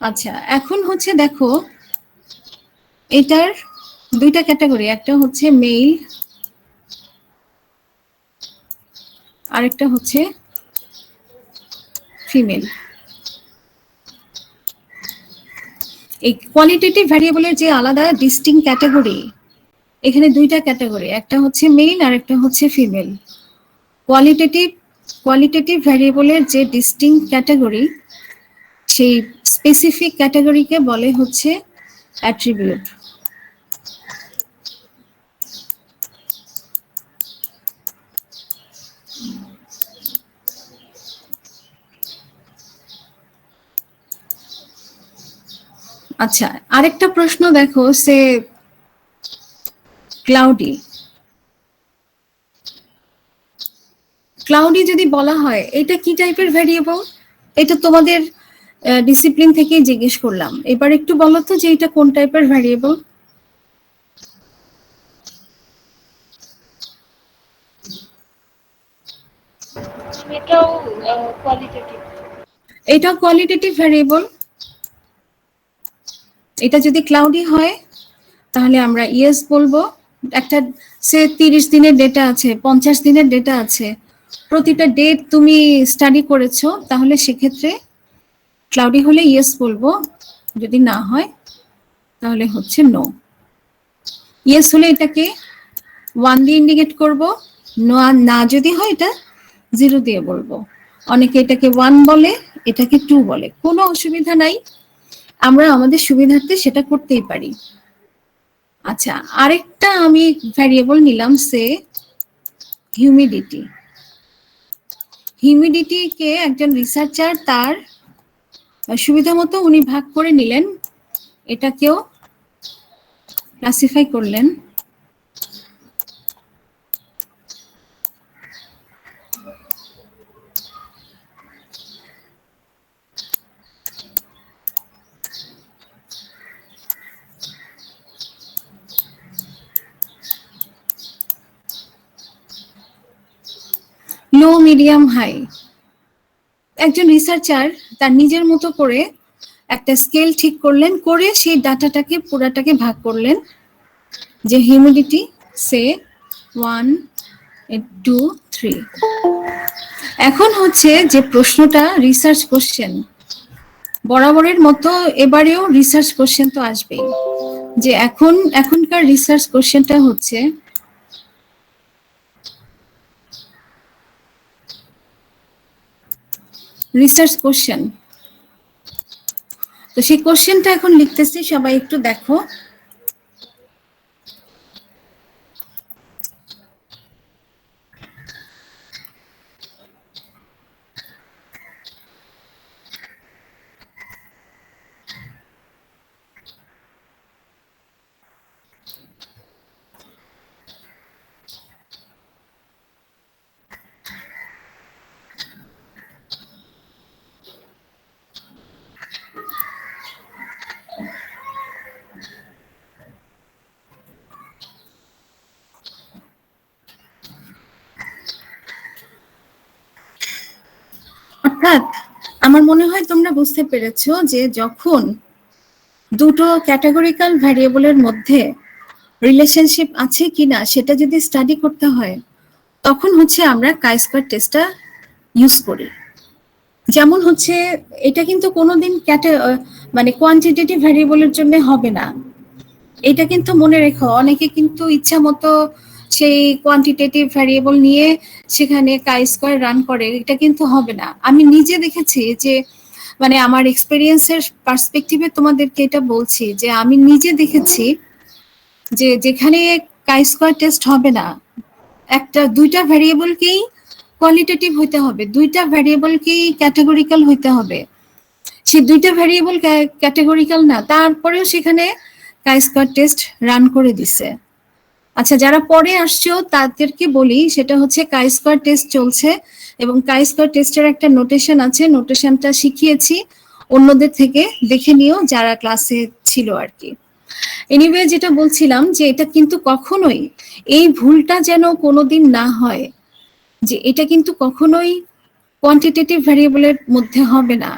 আচ্ছা, এখন হচ্ছে দেখো এটার দুইটা ক্যাটাগরি, একটা হচ্ছে মেল, আরেকটা হচ্ছে ফিমেল। এই কোয়ালিটেটিভ ভ্যারিয়েবলের যে আলাদা ডিস্টিং ক্যাটাগরি, এখানে দুইটা ক্যাটাগরি, একটা হচ্ছে মেল আর একটা হচ্ছে ফিমেল। কোয়ালিটেটিভ কোয়ালিটেটিভ ভ্যারিয়েবলের যে ডিস্টিং ক্যাটাগরি, সেই স্পেসিফিক ক্যাটাগরিকে বলে হচ্ছে অ্যাট্রিবিউট। আচ্ছা, আরেকটা প্রশ্ন দেখো, সে ক্লাউডি ক্লাউডি যদি বলা হয় এটা কি টাইপের ভ্যারিয়েবল, এটা তোমাদের ডিসিপ্লিন থেকেই জিজ্ঞেস করলাম। এবার একটু বলো তো যে এটা কোন টাইপের ভ্যারিয়েবল। এটাও কোয়ালিটেটিভ। এটা কোয়ালিটেটিভ ভ্যারিয়েবল। এটা যদি ক্লাউডি হয় তাহলে আমরা ইয়েস বলবো। একটা সে 30 দিনের ডেটা আছে, 50 দিনের ডেটা আছে, প্রতিটা ডেট তুমি স্টাডি করেছো, তাহলে সেক্ষেত্রে ক্লাউডি হলে ইয়েস বলবো, যদি না হয় তাহলে হচ্ছে নো। ইয়েস হলে এটাকে 1 দিয়ে ইন্ডিকেট করব, না যদি হয় এটা 0 দিয়ে বলবো। অনেকে এটাকে 1 বলে, এটাকে 2 বলে, কোনো অসুবিধা নাই, আমরা আমাদের সুবিধার্থে সেটা করতেই পারি। আচ্ছা, আরেকটা আমি ভ্যারিয়েবল নিলাম, সে হিউমিডিটি। হিউমিডিটিকে একজন রিসার্চার তার সুবিধা মতো উনি ভাগ করে নিলেন, এটাকেও ক্লাসিফাই করলেন। লো, মিডিয়াম, হাই। একজন রিসার্চার তার নিজের মতো করে একটা স্কেল ঠিক করলেন, করে সেই ডাটাটাকে পুরাটাকে ভাগ করলেন, যে হিউমিডিটি সে 1, 2, 3। এখন হচ্ছে যে প্রশ্নটা রিসার্চ কোশ্চেন, বরাবরের মতো এবারেও রিসার্চ কোশ্চেন তো আসবেই, যে এখনকার রিসার্চ কোশ্চেনটা হচ্ছে রিসার্চ কোশ্চেন। তো সেই কোশ্চেনটা এখন লিখতেছি, সবাই একটু দেখো। অর্থাৎ আমার মনে হয় তোমরা বুঝতে পেরেছো যে যখন দুটো ক্যাটাগরিক্যাল ভ্যারিয়েবলের মধ্যে রিলেশনশিপ আছে কিনা সেটা যদি স্টাডি করতে হয়, তখন হচ্ছে আমরা কাই-স্কয়ার টেস্টটা ইউজ করি। যেমন হচ্ছে এটা কিন্তু কোনোদিন মানে কোয়ান্টিটেটিভ ভ্যারিয়েবলের জন্য হবে না। এটা কিন্তু মনে রেখো, অনেকে কিন্তু ইচ্ছা মতো সেই কোয়ান্টিটেটিভ ভ্যারিয়েবল নিয়ে সেখানে কাই-স্কয়ার রান করে, এটা কিন্তু হবে না। আমি নিজে দেখেছি যে, মানে আমার এক্সপেরিয়েন্সের পার্সপেক্টিভে তোমাদেরকে এটা বলছি, যে আমি নিজে দেখেছি যে যেখানে কাই-স্কয়ার টেস্ট হবে না, দুইটা ভ্যারিয়েবলকেই কোয়ালিটেটিভ হইতে হবে, দুইটা ভ্যারিয়েবলকেই ক্যাটাগরিক্যাল হইতে হবে। সেই দুইটা ভ্যারিয়েবল ক্যাটাগরিক্যাল না, তারপরেও সেখানে কাই-স্কয়ার টেস্ট রান করে দিছে। আচ্ছা, যারা পরে আসছো তাদেরকে বলি, সেটা হচ্ছে কাই-স্কয়ার টেস্ট চলছে এবং কাই-স্কয়ার টেস্টের একটা নোটেশন আছে, নোটেশনটা শিখিয়েছি, অন্যদের থেকে দেখে নিও যারা ক্লাসে ছিল আর কি। এনিওয়ে, যেটা বলছিলাম যে এটা কিন্তু কখনোই, এই ভুলটা যেন কোনোদিন না হয়, যে এটা কিন্তু কখনোই কোয়ান্টিটেটিভ ভ্যারিয়েবলের মধ্যে হবে না,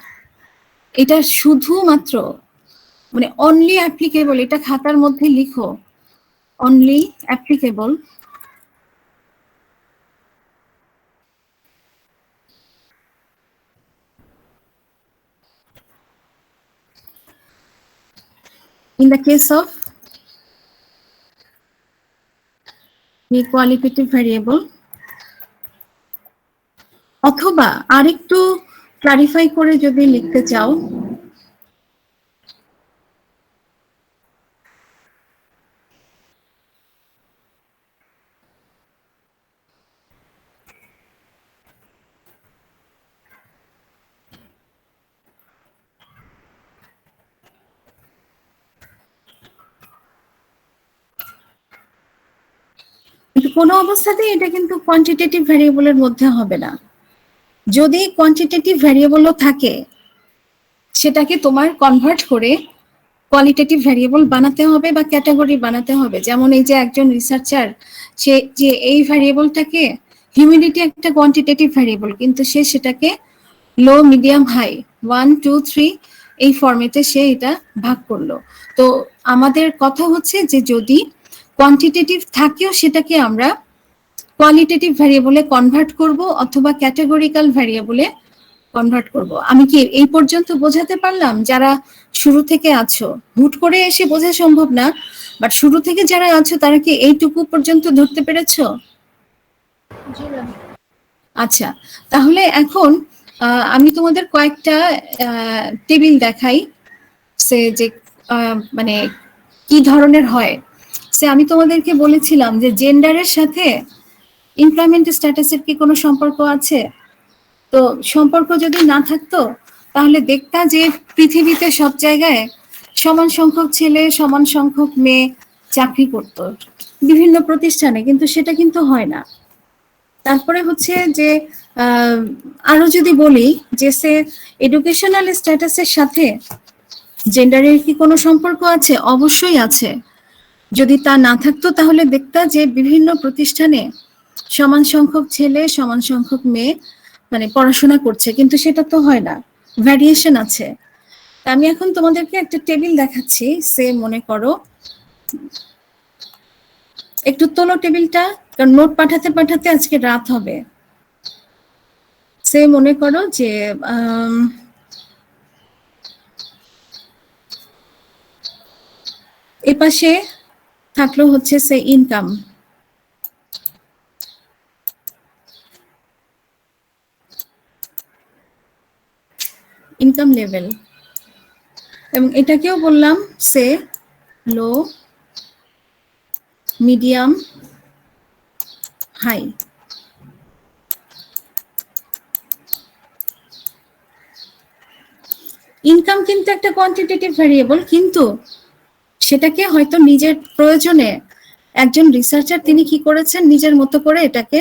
এটা শুধুমাত্র মানে অনলি অ্যাপ্লিকেবল, এটা খাতার মধ্যে লিখো, only applicable in the case of the qualitative variable, অথবা আরেকটু ক্লারিফাই করে যদি লিখতে চাও কিন্তু কোনো অবস্থাতেই এটা কিন্তু কোয়ান্টিটেটিভ ভ্যারিয়েবলের মধ্যে হবে না। যদি কোয়ান্টিটেটিভ ভ্যারিয়েবলও থাকে সেটাকে তোমার কনভার্ট করে কোয়ালিটেটিভ ভ্যারিয়েবল বানাতে হবে বা ক্যাটাগরি বানাতে হবে। যেমন এই যে একজন রিসার্চার, সে যে এই ভ্যারিয়েবলটাকে, হিউমিডিটি একটা কোয়ান্টিটেটিভ ভ্যারিয়েবল, কিন্তু সে সেটাকে লো, মিডিয়াম, হাই 1 2 3 এই ফরম্যাটে সে এটা ভাগ করলো। তো আমাদের কথা হচ্ছে যে যদি কোয়ান্টিটেটিভ থাকেও সেটাকে আমরা কোয়ালিটেটিভ ভ্যারিয়েবলে কনভার্ট করব অথবা ক্যাটাগরিক্যাল ভ্যারিয়েবলে কনভার্ট করব। আমি কি এই পর্যন্ত বোঝাতে পারলাম? যারা শুরু থেকে আছো, হুট করে এসে বোঝা সম্ভব না, বাট শুরু থেকে যারা আছো তারা কি এইটুকু পর্যন্ত ধরতে পেরেছো? আচ্ছা, তাহলে এখন আমি তোমাদের কয়েকটা টেবিল দেখাই, সে যে মানে কি ধরনের হয়। সে আমি তোমাদেরকে বলেছিলাম যে জেন্ডারের সাথে এমপ্লয়মেন্ট স্ট্যাটাসের কি কোনো সম্পর্ক আছে? তো সম্পর্ক যদি না থাকতো তাহলে দেখতা যে পৃথিবীতে সব জায়গায় সমান সংখ্যক ছেলে সমান সংখ্যক মেয়ে চাকরি করত বিভিন্ন প্রতিষ্ঠানে, কিন্তু সেটা কিন্তু হয় না। তারপরে হচ্ছে যে আরো যদি বলি যে সে এডুকেশনাল স্ট্যাটাসের সাথে জেন্ডারের কি কোনো সম্পর্ক আছে? অবশ্যই আছে। যদি তা না থাকতো তাহলে দেখতা যে বিভিন্ন প্রতিষ্ঠানে সমান সংখ্যক ছেলে সমান সংখ্যক মেয়ে মানে পড়াশোনা করছে, কিন্তু সেটা তো হয় না, ভ্যারিয়েশন আছে। আমি এখন তোমাদেরকে একটা টেবিল দেখাচ্ছি। সে মনে করো, একটু তোলো টেবিলটা, কারণ নোট পাঠাতে পাঠাতে আজকে রাত হবে। সে মনে করো যে এপাশে থাকলো হচ্ছে সে ইনকাম, ইনকাম লেভেল, এবং এটাকেও বললাম সে লো, মিডিয়াম, হাই। ইনকাম কিন্তু একটা কোয়ান্টিটেটিভ ভ্যারিয়েবল, কিন্তু সেটাকে হয়তো নিজের প্রয়োজনে একজন রিসার্চার তিনি কি করেছেন, নিজের মতো করে এটাকে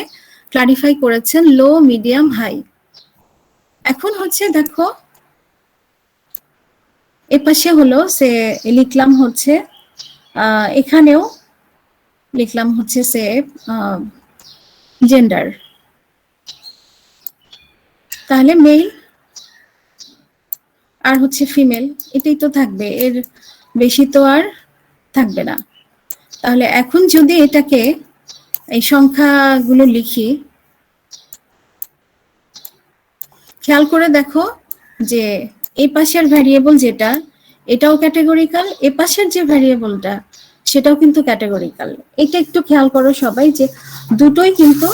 ক্লারিফাই করেছেন লো, মিডিয়াম, হাই। এখন হচ্ছে দেখো এপাশে হলো সে লিখলাম হচ্ছে এখানেও লিখলাম হচ্ছে সে জেন্ডার, তাহলে মেল আর হচ্ছে ফিমেল, এটাই তো থাকবে, এর বেশি তো আর থাকবে না। তাহলে এখন যদি এটাকে এই সংখ্যাগুলো লিখি, খেয়াল করে দেখো যে এই পাশের ভ্যারিয়েবল যেটা, এটাও ক্যাটেগরিক্যাল, এ পাশের যে ভ্যারিয়েবলটা সেটাও কিন্তু ক্যাটেগরিক্যাল। এটা একটু খেয়াল করো সবাই যে দুটোই কিন্তু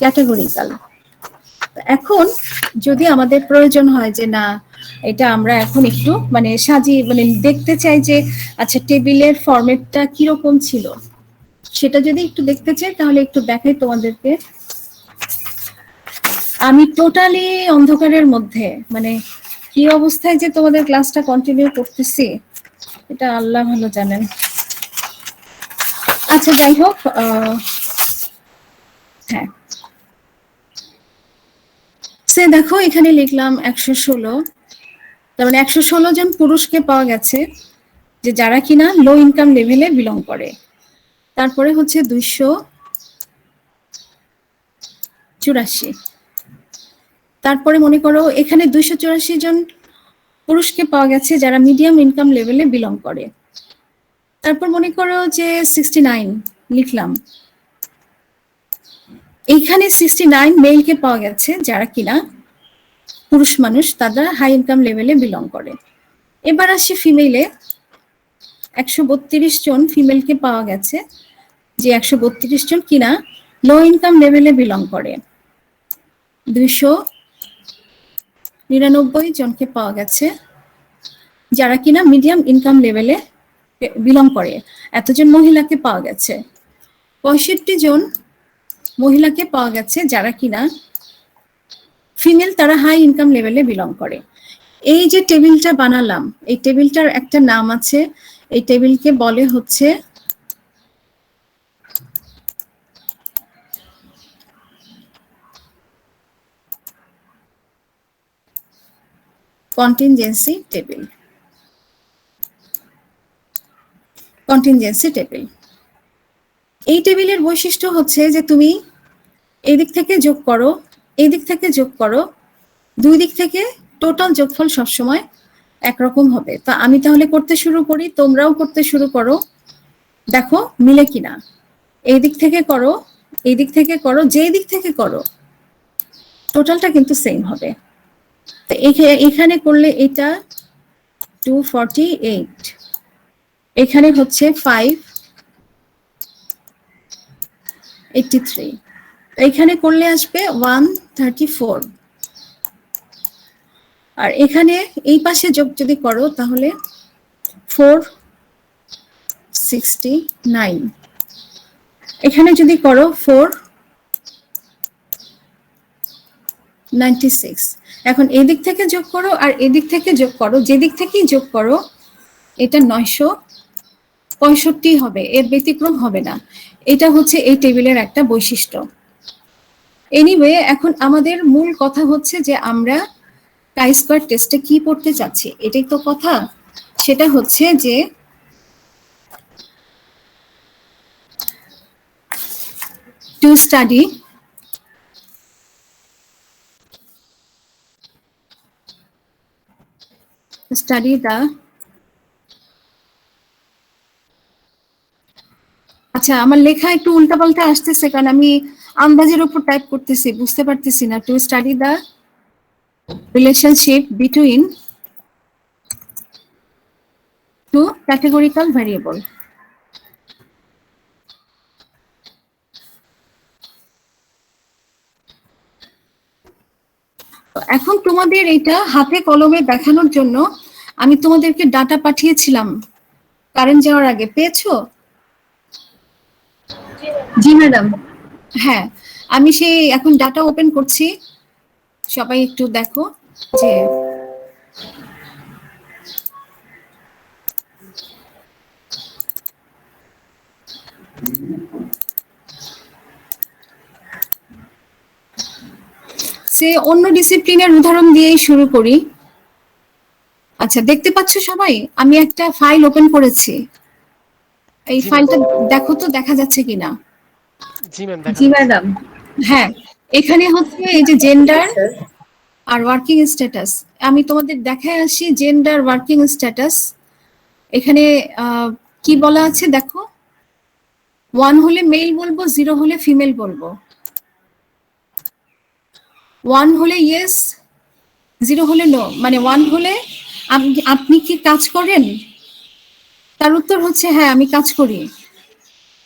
ক্যাটেগরিক্যাল। এখন যদি আমাদের প্রয়োজন হয় যে না, এটা আমরা এখন একটু মানে সাজিয়ে মানে দেখতে চাই যে আচ্ছা টেবিলের ফরম্যাটটা কিরকম ছিল, সেটা যদি একটু দেখতে চাই তাহলে একটু দেখাই তোমাদেরকে। আমি টোটালি অন্ধকারের মধ্যে, মানে কি অবস্থায় যে তোমাদের ক্লাসটা কন্টিনিউ করতেছি এটা আল্লাহ ভালো জানেন। আচ্ছা যাই হোক, হ্যাঁ সে দেখো এখানে লিখলাম 116, তার মানে 116 জন পুরুষকে পাওয়া গেছে যে যারা কিনা লো ইনকাম লেভেলে বিলং করে। তারপরে হচ্ছে 284, তারপরে মনে করো এখানে 284 জন পুরুষকে পাওয়া গেছে যারা মিডিয়াম ইনকাম লেভেলে বিলং করে। তারপর মনে করো যে 69 লিখলাম, এইখানে 69 মেলকে পাওয়া গেছে যারা কিনা পুরুষ মানুষ, তারা হাই ইনকাম লেভেলে বিলং করে। এবার আসি ফিমেলে, 132 জন ফিমেলকে পাওয়া গেছে যে 132 জন কিনা লো ইনকাম লেভেলে বিলং করে। 299 জনকে পাওয়া গেছে যারা কিনা মিডিয়াম ইনকাম লেভেলে বিলং করে। এতজন মহিলাকে পাওয়া গেছে। 65 জন মহিলাকে পাওয়া গেছে যারা কিনা ফিমেল, তারা হাই ইনকাম লেভেলে বিলং করে। এই যে টেবিলটা বানালাম, এই টেবিলটার একটা নাম আছে, এই টেবিলকে বলে হচ্ছে কন্টিনজেন্সি টেবিল। কন্টিনজেন্সি টেবিল, এই টেবিলের বৈশিষ্ট্য হচ্ছে যে তুমি এই দিক থেকে যোগ করো, এই দিক থেকে যোগ করো, দুই দিক থেকে টোটাল যোগফল সবসময় একরকম হবে। তা আমি তাহলে করতে শুরু করি, তোমরাও করতে শুরু করো, দেখো মিলে কিনা। এই দিক থেকে করো, এই দিক থেকে করো, যেই দিক থেকে করো টোটালটা কিন্তু সেম হবে। তো এখানে করলে এটা 248, এখানে হচ্ছে 583, এখানে করলে আসবে 134, আর এখানে এই পাশে যোগ যদি করো তাহলে 469, এখানে যদি করো 496। এখন এদিক থেকে যোগ করো আর এদিক থেকে যোগ করো, যেদিক থেকেই যোগ করো এটা 965 হবে, এর ব্যতিক্রম হবে না। এটা হচ্ছে এই টেবিলের একটা বৈশিষ্ট্য। এনিওয়ে, এখন আমাদের মূল কথা হচ্ছে যে আমরা কাই স্কয়ার টেস্টে কি পড়তে চাচ্ছি, এটাই তো কথা। সেটা হচ্ছে যে টু স্টাডি দ্য, আচ্ছা আমার লেখা একটু উল্টাপাল্টা আসতেছে কারণ আমি আন্দাজের উপর টাইপ করতেছি, বুঝতে পারতেছি না। To study the relationship between two categorical variable. এখন তোমাদের এটা হাতে কলমে দেখানোর জন্য আমি তোমাদেরকে ডাটা পাঠিয়েছিলাম কারেন্ট যাওয়ার আগে, পেয়েছো? জি ম্যাডাম। হ্যাঁ, আমি সেই এখন ডাটা ওপেন করছি, সবাই একটু দেখো যে সে অন্য ডিসিপ্লিনের উদাহরণ দিয়েই শুরু করি। আচ্ছা, দেখতে পাচ্ছ সবাই? আমি একটা ফাইল ওপেন করেছি, এই ফাইলটা দেখো তো দেখা যাচ্ছে কিনা। জি ম্যাডাম। হ্যাঁ, এখানে হচ্ছে এই যে জেন্ডার আর ওয়ার্কিং স্ট্যাটাস, আমি তোমাদের দেখায় আসি জেন্ডার ওয়ার্কিং স্ট্যাটাস। এখানে কি বলা আছে দেখো, 1 হলে মেল বলবো, 0 হলে ফিমেল বলবো। 1 হলে ইয়েস, 0 হলে নো। মানে 1 হলে আপনি কি কাজ করেন, তার উত্তর হচ্ছে হ্যাঁ আমি কাজ করি।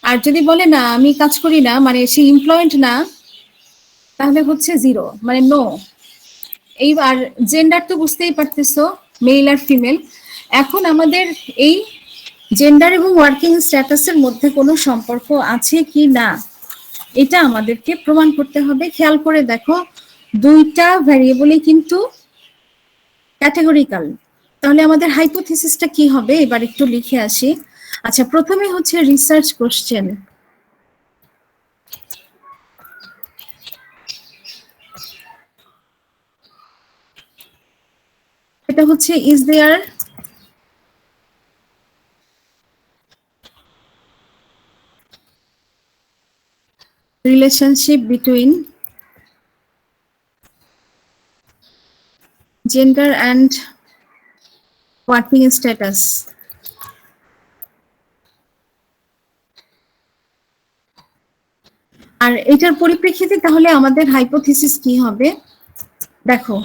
আর যদি বলে না আমি কাজ করি না, মানে সে এমপ্লয়েড না, তাহলে হচ্ছে 0, মানে নো। এইবার জেন্ডার তো বুঝতেই পারতেছো, মেল আর ফিমেল। এখন আমাদের এই জেন্ডার এবং ওয়ার্কিং স্ট্যাটাসের মধ্যে কোনো সম্পর্ক আছে কি না এটা আমাদেরকে প্রমাণ করতে হবে। খেয়াল করে দেখো, দুইটা ভ্যারিয়েবলই কিন্তু ক্যাটেগরিক্যাল। তাহলে আমাদের হাইপোথিসিসটা কি হবে এবার একটু লিখে আসি। আচ্ছা, প্রথমে হচ্ছে রিসার্চ কোশ্চেন। এটা হচ্ছে is there relationship between gender and working status. আর এটার পরিপ্রেক্ষিতে তাহলে আমাদের হাইপোথিসিস কি হবে দেখো।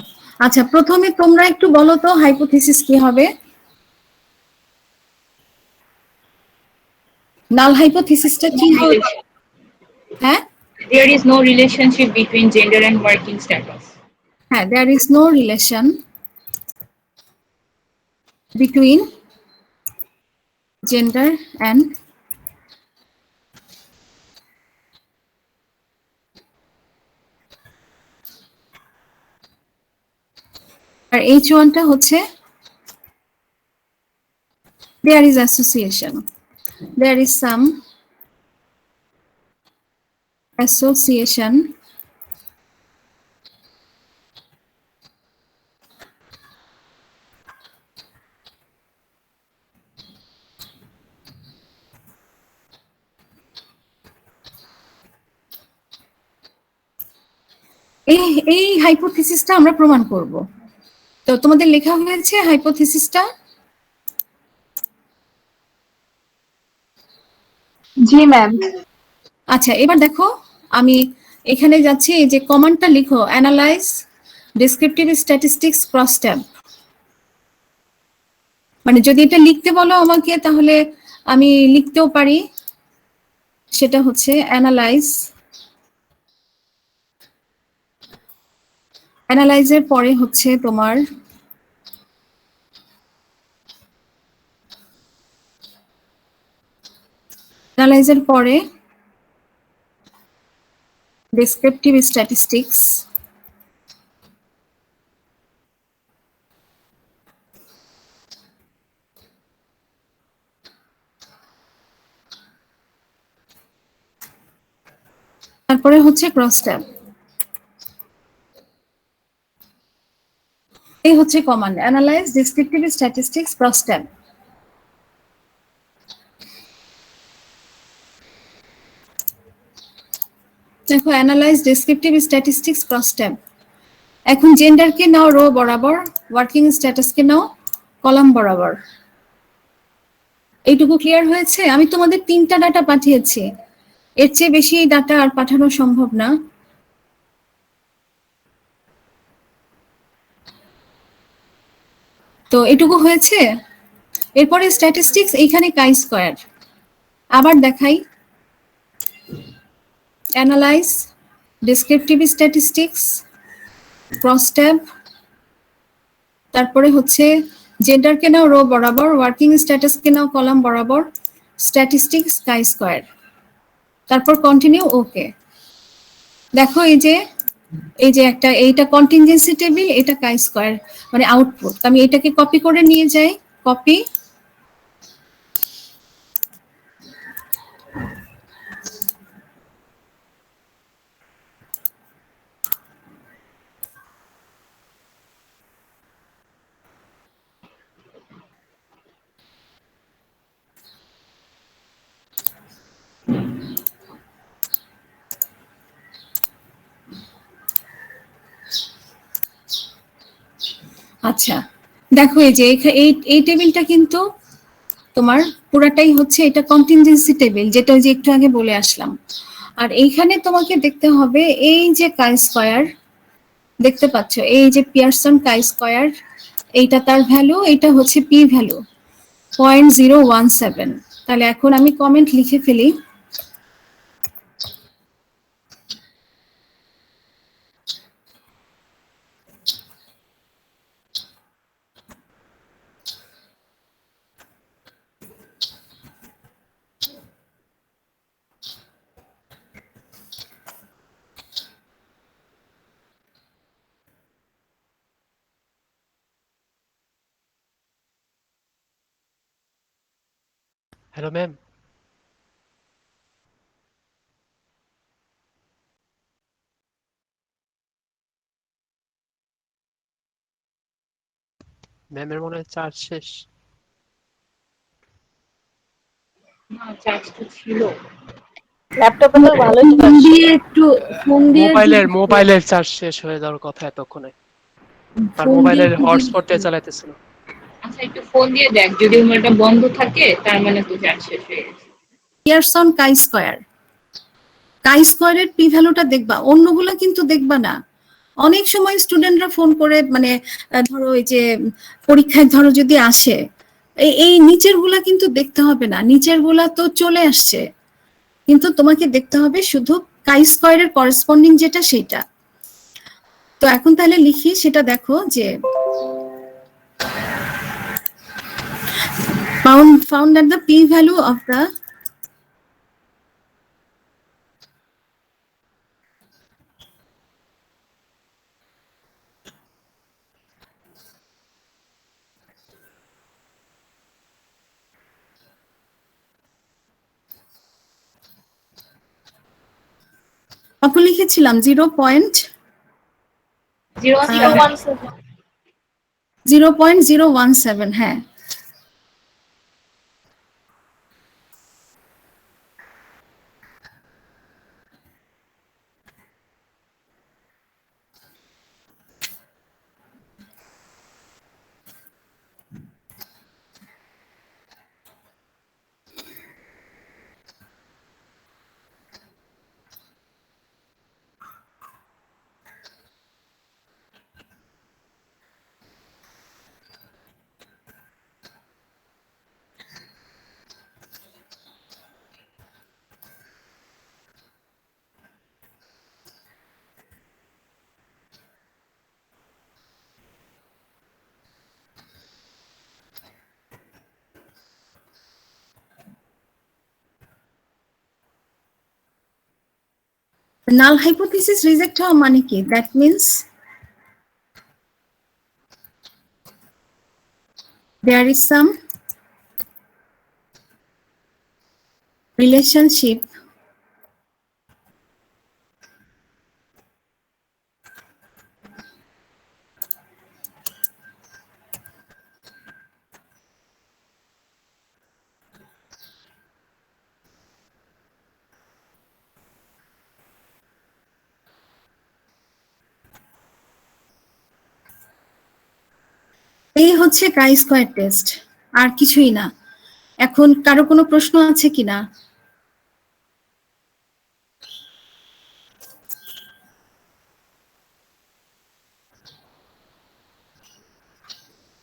আচ্ছা, প্রথমে তোমরা একটু বলো তো হাইপোথিসিস কি হবে। নাল হাইপোথিসিসটা কি হবে? হ্যাঁ, There is no relationship between gender and working status. হ্যাঁ, there is no relation between gender and আর H1টা হচ্ছে there is association, there is some association এই হাইপোথিসিসটা আমরা প্রমাণ করব। তো তোমাদের লেখা হয়েছে হাইপোথিসিসটা? জি ম্যাম। আচ্ছা, এবার দেখো আমি এখানে যাচ্ছি, এই যে কমান্ডটা লিখো, analyse descriptive statistics cross tab. মানে যদি এটা লিখতে বলো আমাকে তাহলে আমি লিখতেও পারি, সেটা হচ্ছে অ্যানালাইজের পরে হচ্ছে তোমার অ্যানালাইজের পরে ডেসক্রিপটিভ স্ট্যাটিস্টিক্স, তারপরে হচ্ছে ক্রস ট্যাব। এই হচ্ছে command, analyze descriptive statistics cross tab. দেখো, analyze descriptive statistics cross tab. এখন জেন্ডারকে নাও রো বরাবর, ওয়ার্কিং স্ট্যাটাসকে নাও কলাম বরাবর। এইটুকু ক্লিয়ার হয়েছে? আমি তোমাদের 3টা ডাটা পাঠিয়েছি, এর চেয়ে বেশি এই ডাটা আর পাঠানো সম্ভব না। তো এটুকু হয়েছে। এরপরে স্ট্যাটিস্টিক্স, এইখানে কাই স্কয়ার। আবার দেখাই, analyse descriptive statistics cross tab, তারপরে হচ্ছে জেন্ডারকে নাও রো বরাবর, ওয়ার্কিং স্ট্যাটাসকে নাও কলাম বরাবর, স্ট্যাটিস্টিক্স কাই স্কয়ার, তারপর কন্টিনিউ। ওকে, দেখো এই যে একটা, এইটা কন্টিনজেন্সি টেবিল, এটা কাই স্কয়ার মানে আউটপুট। আমি এটাকে কপি করে নিয়ে যাই, কপি, আচ্ছা দেখো এই যে এই টেবিলটা কিন্তু তোমার পুরাটাই হচ্ছে এটা কন্টিনজেন্সি টেবিল, যেটা ওই যে একটু আগে বলে আসলাম। আর এইখানে তোমাকে দেখতে হবে এই যে কাই স্কয়ার, দেখতে পাচ্ছ এই যে পিয়ারসন কাই স্কয়ার, এইটা তার ভ্যালু, এইটা হচ্ছে পি ভ্যালু 0.017। তাহলে এখন আমি কমেন্ট লিখে ফেলি, Hello, ma'am. ম্যামের মনে হয় চার্জ শেষ। না, চার্জ তো ছিল। ল্যাপটপে তো ভালোই ফোন চার্জ। দিয়ে একটু মোবাইলের চার্জ শেষ হয়ে যাওয়ার কথা এতক্ষণে, আর ফোন দিয়ে মোবাইলের একটু হটস্পট দিয়ে চালাইতেছিল। আচ্ছা একটু ফোন দিয়ে দেখ, যদি উইন্ডোটা বন্ধ থাকে তার মানে তো চার্জ শেষ হয়ে গেছে। পিয়ারসন কাই স্কয়ার, কাই স্কয়ারের পি ভ্যালুটা দেখবা, অন্যগুলা কিন্তু দেখবা না। অনেক সময় স্টুডেন্টরা ফোন করে মানে ধরো এই যে পরীক্ষায় ধরো যদি আসে, এই নিচের গুলা কিন্তু দেখতে হবে না, নিচের গুলা তো চলে আসছে, কিন্তু তোমাকে দেখতে হবে শুধু কাই স্কয়ারের করেসপন্ডিং যেটা সেটা। তো এখন তাহলে লিখি, সেটা দেখো যে found that the p value of the আপু লিখেছিলাম 0.017, হ্যাঁ। নাল হাইপোথিসিস রিজেক্ট হওয়া মানে কি? That means there is some relationship এই হচ্ছে কাই স্কয়ার টেস্ট, আর কিছুই না। এখন কারো কোনো প্রশ্ন আছে কিনা?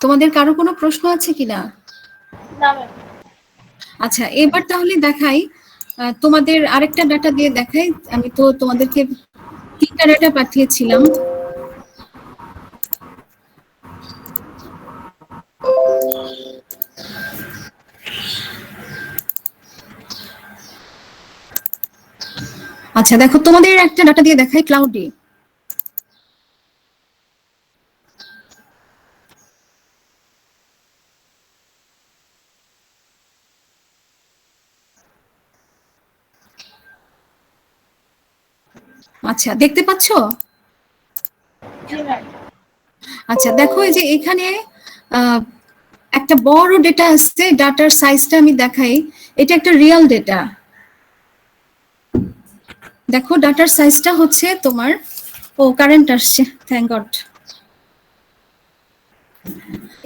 তোমাদের কারো কোনো প্রশ্ন আছে কিনা? আচ্ছা, এবার তাহলে দেখাই, তোমাদের আরেকটা ডাটা দিয়ে দেখাই। আমি তো তোমাদেরকে 3টা ডাটা পাঠিয়েছিলাম। আচ্ছা দেখো, তোমাদের একটা ডাটা দিয়ে দেখাই, ক্লাউডি। আচ্ছা দেখতে পাচ্ছো? আচ্ছা দেখো, এই যে এখানে একটা বড় ডেটা আসছে, ডাটার সাইজটা আমি দেখাই। এটা একটা রিয়েল ডেটা। দেখো ডাটার সাইজটা হচ্ছে তোমার, ও কারেন্ট আসছে, থ্যাংক গড।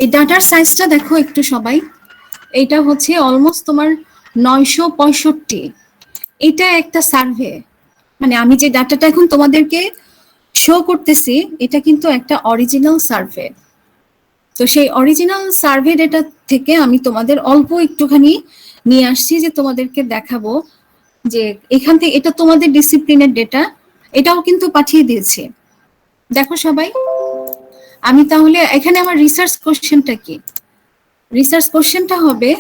এই ডাটার সাইজটা দেখো একটু সবাই, এইটা হচ্ছে অলমোস্ট তোমার 965। এটা একটা সার্ভে, মানে আমি যে ডাটাটা এখন তোমাদেরকে শো করতেছি এটা কিন্তু একটা অরিজিনাল সার্ভে। তো সেই অরিজিনাল সার্ভে ডেটা থেকে আমি তোমাদের অল্প একটুখানি নিয়ে আসছি, যে তোমাদেরকে দেখাবো যে এখান থেকে, এটা তোমাদের ডিসিপ্লিনের ডেটা, এটাও কিন্তু পাঠিয়ে দিয়েছি। দেখো সবাই, আমি তাহলে এখানে আমার রিসার্চ কোশ্চেনটা কি? রিসার্চ কোশ্চেনটা হবে,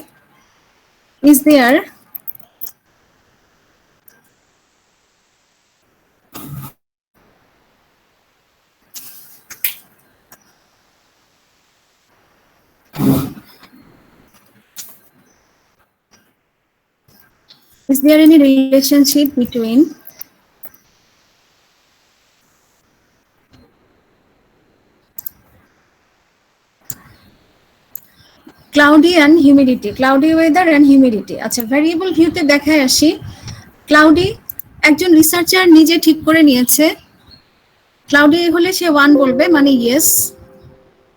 is there is there any relationship between cloudy and humidity, cloudy weather and humidity? আচ্ছা, ভ্যারিয়েবল ভিউতে দেখায় আসি। ক্লাউডি একজন রিসার্চার নিজে ঠিক করে নিয়েছে, ক্লাউডি হলে সে 1 বলবে, মানে ইয়েস।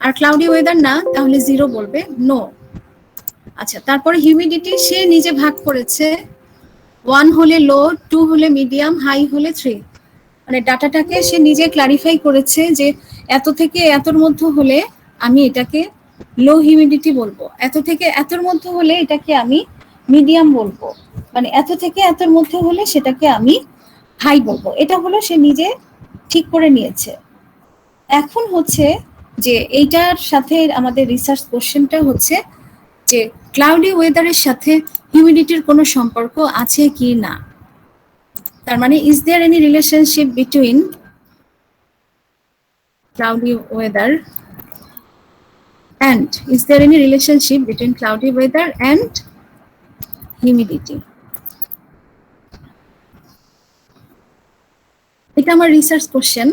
আর ক্লাউডি ওয়েদার না, তাহলে 0 বলবে, নো। আচ্ছা, তারপরে হিউমিডিটি সে নিজে ভাগ করেছে, 1 হলে লো, 2 হলে মিডিয়াম, হাই হলে 3। মানে ডাটাটাকে সে নিজে ক্লারিফাই করেছে যে এত থেকে এতর মধ্যে হলে আমি এটাকে লো হিউমিডিটি বলবো, এত থেকে এতর মধ্যে হলে এটাকে আমি মিডিয়াম বলবো, মানে এত থেকে এতর মধ্যে হলে সেটাকে আমি হাই বলবো। এটা হলো সে নিজে ঠিক করে নিয়েছে। এখন হচ্ছে যে এইটার সাথে আমাদের রিসার্চ কোশ্চেনটা হচ্ছে যে ক্লাউডি ওয়েদারের সাথে হিউমিডিটির কোনো সম্পর্ক আছে কি না। তার মানে is there any relationship between cloudy weather and is there any relationship between cloudy weather and humidity? এটা আমার রিসার্চ কোশ্চেন।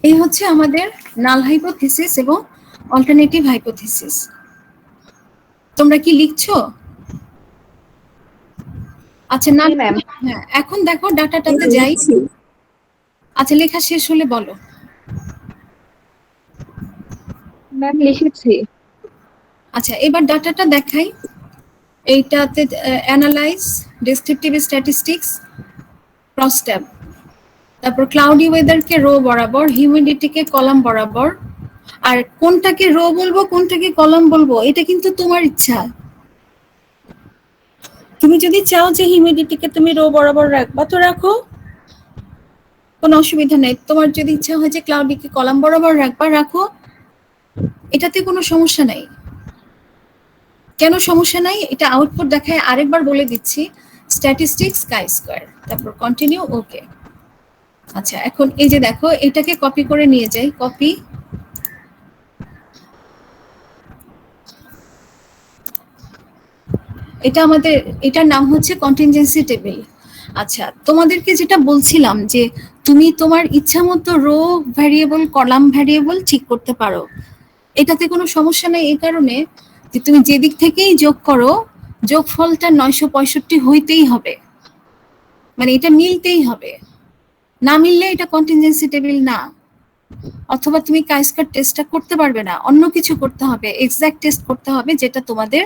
এই হচ্ছে আমাদের নাল হাইপোথিসিস এবং অল্টারনেটিভ হাইপোথিসিস। তোমরা কি লিখছো? আচ্ছা না, জি ম্যাম। হ্যাঁ, এখন দেখো ডাটাটাতে যাই। আচ্ছা, লেখা শেষ হলে বলো। ম্যাম লিখেছি। আচ্ছা, এবার ডাটাটা দেখাই। এইটাতে analyse, descriptive statistics, cross tab, তারপর ক্লাউডি ওয়েদারকে রো বরাবর, হিউমিডিটিকে কলাম বরাবর। আর কোনটাকে রো বলবো কোনটাকে কলাম বলবো এটা কিন্তু তোমার ইচ্ছা। তুমি যদি চাও যে হিউমিডিটিকে তুমি রো বরাবর রাখবা তো রাখো, কোনো অসুবিধা নেই। তোমার যদি ইচ্ছা হয় যে ক্লাউডিকে কলাম বরাবর রাখবা রাখো, এটাতে কোনো সমস্যা নাই। কেন সমস্যা নাই এটা আউটপুট দেখায় আরেকবার বলে দিচ্ছি। স্ট্যাটিস্টিক্স কাই স্কয়ার, তারপর কন্টিনিউ, ওকে। আচ্ছা, এখন এই যে দেখো এটাকে কপি করে নিয়ে যাই, কপি। এটা আমাদের, এটার নাম হচ্ছে কন্টিনজেন্সি টেবিল। আচ্ছা, তোমাদেরকে যেটা বলছিলাম যে তুমি তোমার ইচ্ছা মতো রো ভ্যারিয়েবল, কলাম ভ্যারিয়েবল ঠিক করতে পারো, এটাতে কোনো সমস্যা নেই। এই কারণে যে তুমি যেদিক থেকেই যোগ করো যোগফলটা 965 হইতেই হবে, মানে এটা মিলতেই হবে। না মিললে এটা কন্টিনজেন্সি টেবিল না। অথবা তুমি কাইস্কার টেস্টটা করতে পারবে না, অন্য কিছু করতে হবে, এক্সাক্ট টেস্ট করতে হবে যেটা তোমাদের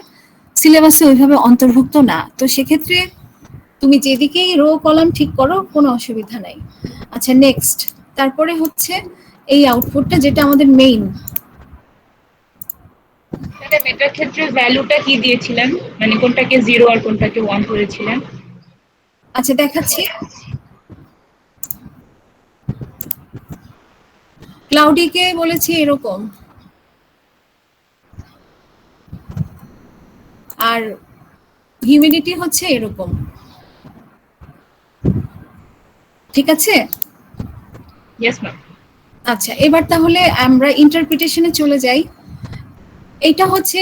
সিলেবাসে ওইভাবে অন্তর্ভুক্ত না। তো সেক্ষেত্রে তুমি যেদিকেই রো কলাম ঠিক করো কোনো অসুবিধা নাই। আচ্ছা, নেক্সট। তারপরে হচ্ছে এই আউটপুটটা যেটা আমাদের মেইন। তাহলে এটার ক্ষেত্রে ভ্যালুটা কি দিয়েছিলেন, মানে কোনটাকে 0 আর কোনটাকে 1 করেছিলেন? আচ্ছা, দেখাচ্ছি। ক্লাউডিকে বলেছি এরকম, আর হিউমিডিটি হচ্ছে এরকম, ঠিক আছে? Yes ma'am. আচ্ছা, এবার তাহলে আমরা ইন্টারপ্রিটেশনে চলে যাই। এটা হচ্ছে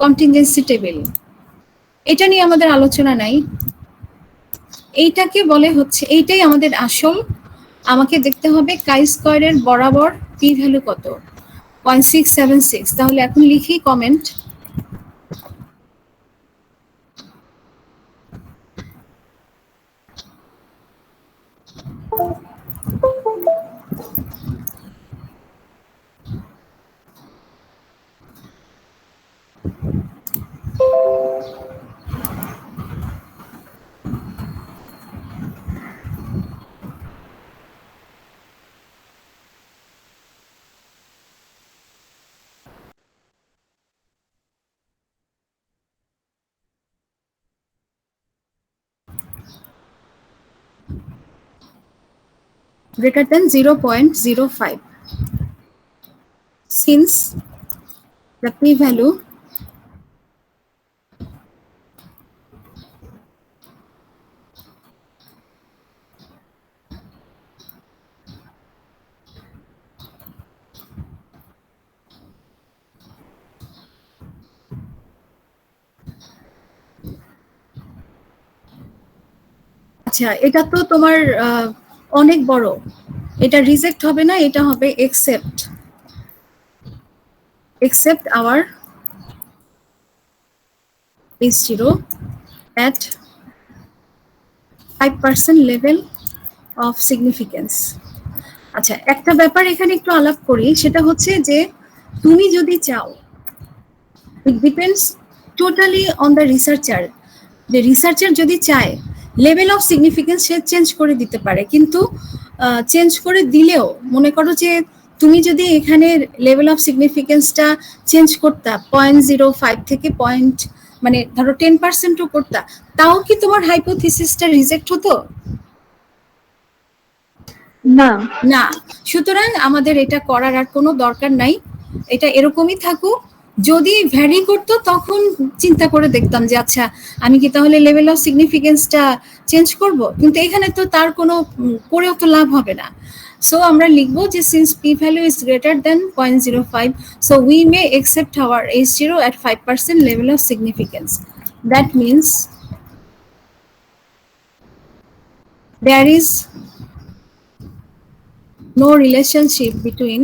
কন্টিনজেন্সি টেবিল, এটা নিয়ে আমাদের আলোচনা নাই। এইটাকে বলে হচ্ছে, এইটাই আমাদের আসল। আমাকে দেখতে হবে কাই স্কয়ারের বরাবর পি ভ্যালু কত, 0.676। তাহলে এখন লিখি comment. greater than 0.05. Since the p-value আচ্ছা, এটা তো তোমার অনেক বড়, এটা রিজেক্ট হবে না, এটা হবে except our H0 at 5% level of significance. আচ্ছা, একটা ব্যাপার এখানে একটু আলাপ করি, সেটা হচ্ছে যে তুমি যদি চাও, it depends totally on the researcher, যে রিসার্চার যদি চায় level of significance say change করে দিতে পারে, কিন্তু চেঞ্জ করে দিলেও মনে করো যে তুমি যদি এখানে লেভেল অফ সিগনিফিকেন্সটা চেঞ্জ করতা 0.05 থেকে মানে ধরো 10%ও করতা, তাও কি তোমার হাইপোথিসিসটা রিজেক্ট হতো? না। না। সুতরাং আমাদের এটা করার আর কোনো দরকার নাই, এটা এরকমই থাকুক। যদি ভ্যারি করতো তখন চিন্তা করে দেখতাম যে আচ্ছা আমি কি তাহলে লেভেল অফ সিগনিফিকেন্সটা চেঞ্জ করব, কিন্তু এখানে তো তার কোনো করেও তো লাভ হবে না। সো আমরা লিখবো যে since p value is greater than 0.05, so we may accept our H0 at 5% level of significance. That means there is no relationship between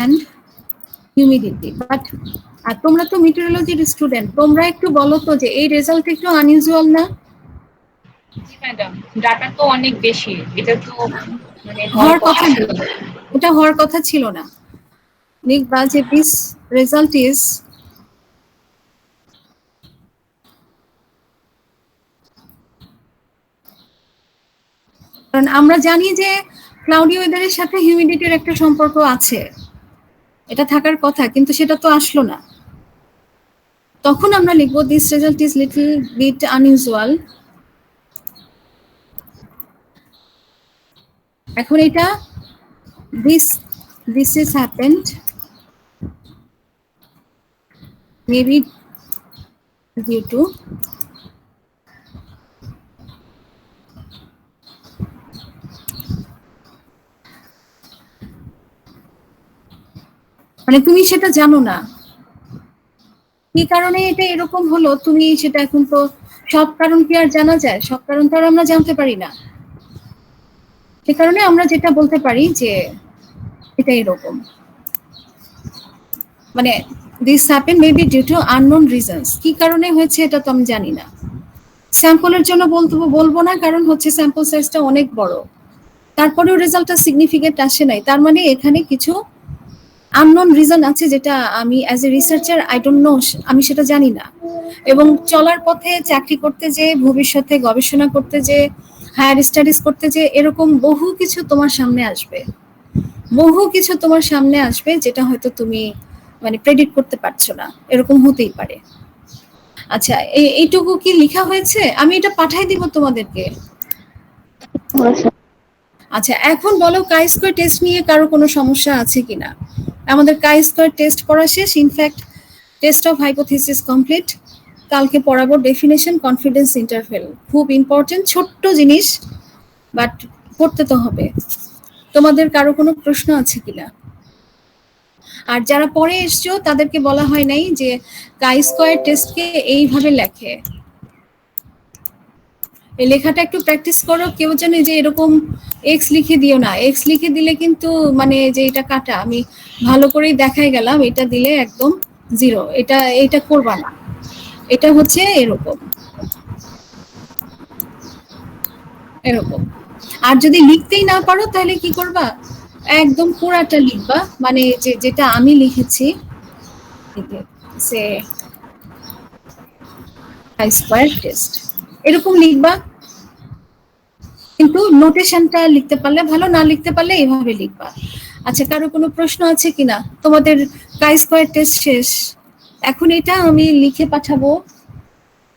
and humidity. But আর তোমরা তো মেটেরিওলজির স্টুডেন্ট, তোমরা একটু বলো তো যে এই রেজাল্ট একটু আনইউজুয়াল না? জি ম্যাডাম, ডাটা তো অনেক বেশি, এটা তো মানে হওয়ার কথা ছিল, এটা হওয়ার কথা ছিল না। লিখবা যে দিস রেজাল্ট ইজ কারণ আমরা জানি যে ক্লাউডি ওয়েদারের সাথে হিউমিডিটির একটা সম্পর্ক আছে, এটা থাকার কথা, কিন্তু সেটা তো আসলো না। তখন আমরা লিখবো this result is little bit unusual. এখন এটা this is happened maybe due to মানে তুমি সেটা জানো না কি কারণে এটা এরকম হলো, তুমি সেটা এখন তো সব কারণ কি আর জানা যায়? সব কারণ তো আর আমরা জানতে পারি না। সে কারণে আমরা যেটা বলতে পারি যে এটা এরকম, মানে this happen maybe due to unknown reasons. কি কারণে হয়েছে এটা তো আমি জানি না। স্যাম্পলের জন্য বলবো না, কারণ হচ্ছে স্যাম্পল সাইজটা অনেক বড়, তারপরেও রেজাল্টটা সিগনিফিকেন্ট আসে নাই, তার মানে এখানে কিছু আননোন রিজন আছে যেটা আমি as a researcher I don't know, আমি সেটা জানি না। এবং চলার পথে চাকরি করতে যে, ভবিষ্যতে গবেষণা করতে যে, হায়ার স্টাডিজ করতে যে, এরকম বহু কিছু তোমার সামনে আসবে, বহু কিছু তোমার সামনে আসবে যেটা হয়তো তুমি মানে প্রেডিক্ট করতে পারছো না, এরকম হতেই পারে। আচ্ছা, এইটুকু কি লেখা হয়েছে? আমি এটা পাঠাই দিব তোমাদেরকে। আচ্ছা, এখন বলো কাই স্কয়ার টেস্ট নিয়ে কারো কোনো সমস্যা আছে কিনা? আমাদের কাই স্কয়ার টেস্ট পড়া শেষ, in fact test of hypothesis complete. কালকে পড়াবো ডেফিনেশন, কনফিডেন্স ইন্টারভ্যাল, খুব ইম্পর্টেন্ট, ছোট্ট জিনিস, বাট পড়তে তো হবে। তোমাদের কারো কোনো প্রশ্ন আছে কিনা? আর যারা পরে এসছো তাদেরকে বলা হয় নাই যে কাই স্কয়ার টেস্টকে এইভাবে লেখে, এই লেখাটা একটু প্র্যাকটিস করো। কেউ জানে যে এরকম এক্স লিখে দিও না, এক্স লিখে দিলে কিন্তু মানে যে এটা কাটা, আমি ভালো করেই দেখাই গেলাম, এটা দিলে একদম জিরো, এটা করবা না, এটা হচ্ছে এরকম এরকম। আর যদি লিখতেই না পারো তাহলে কি করবা? একদম পুরাটা লিখবা, মানে যেটা আমি লিখেছি সে কাই স্কয়ার টেস্ট এরকম লিখবা, কিন্তু নোটেশনটা লিখতে পারলে ভালো, না লিখতে পারলে এইভাবে লিখবা। আচ্ছা, কারো কোনো প্রশ্ন আছে কিনা? তোমাদের কাই স্কয়ার টেস্ট শেষ, এখন এটা আমি লিখে পাঠাবো।